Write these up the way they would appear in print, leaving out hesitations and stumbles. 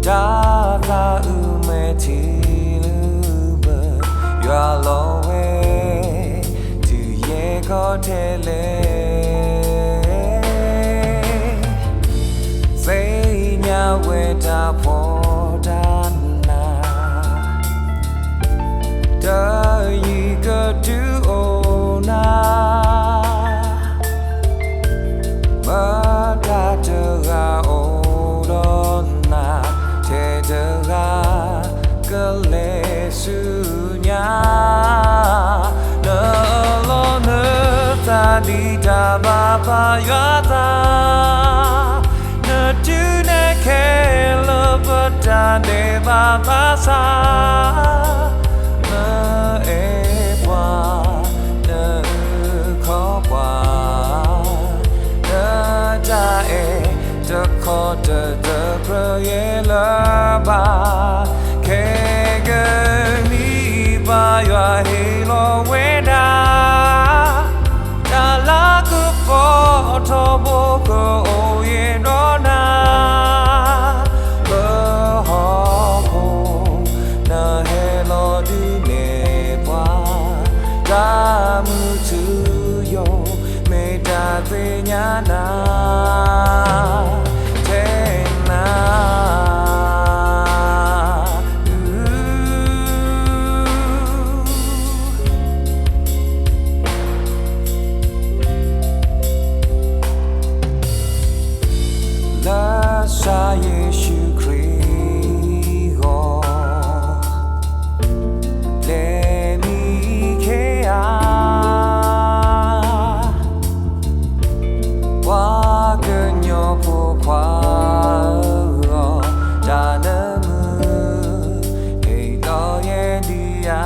đã ra mê thì lưu bờ yòa lo về từ ye có thể lên về nhà về ta phô đàn na đời cơ tu ô na mà đã trở ra ô đón na thế trở ra cơ lệ sư nhà nỡ lo nỡ ta đi ta ba ba yá ta nỡ chứ nè khe lơ bớt ta để ba ba xa nỡ ê qua nỡ khó qua nỡ ta ê ta khó ta ta prơ ye lơ ba khe gơ ni ba yua hê lo we na ta la cứ phô thô bố cơ ô ye đó na bơ hò khô na hê lo đi nè qua ta mưu chữ yo mê ta về nhà na thế na Sa Giêsu Christ le mi ke a wa ke nyo po kwa da na mu e lo ye di a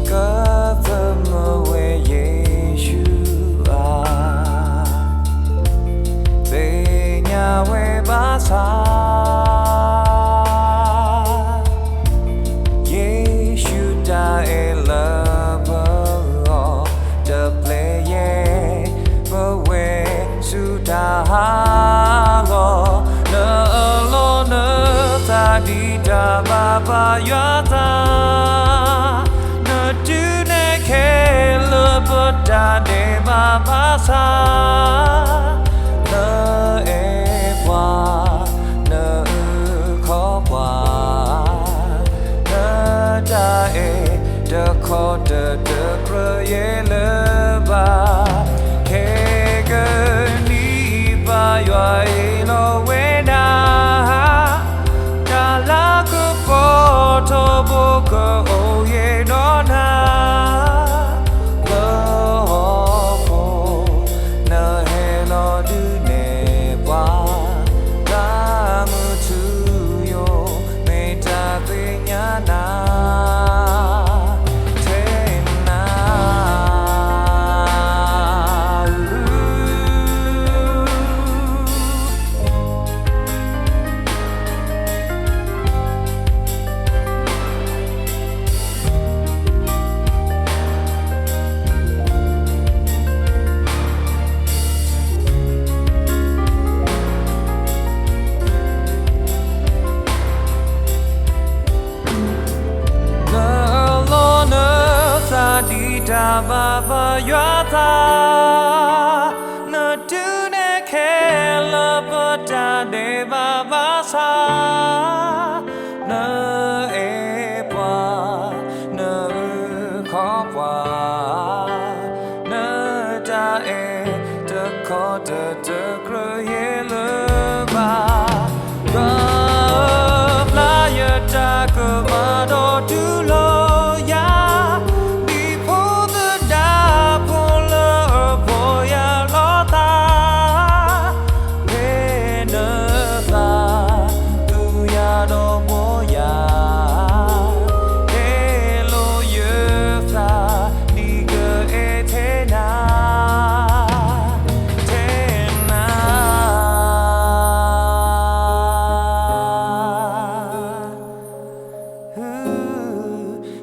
ka fa mo we Giêsu we ba sa Giêsu ta e la ba the play ye ba we su ta ha go na lo na ta di ta ba ba ya ta na tu ne ke la ba ta de ba ba sa na e qua na khó qua na ta e de khó de krơ ye le ba ke ge ni ba yua e lo we na ta la ku po to bo ko o ye no na đi ta ba ba yua ta nợ tu ne khe lơ bơ ta để ba ba sa nợ e qua nợ khó qua nợ ta e ta khó ta krơ ye lơ ba gặp la ya ta cơ ma do tu lo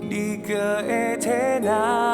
đi cơ e thế nào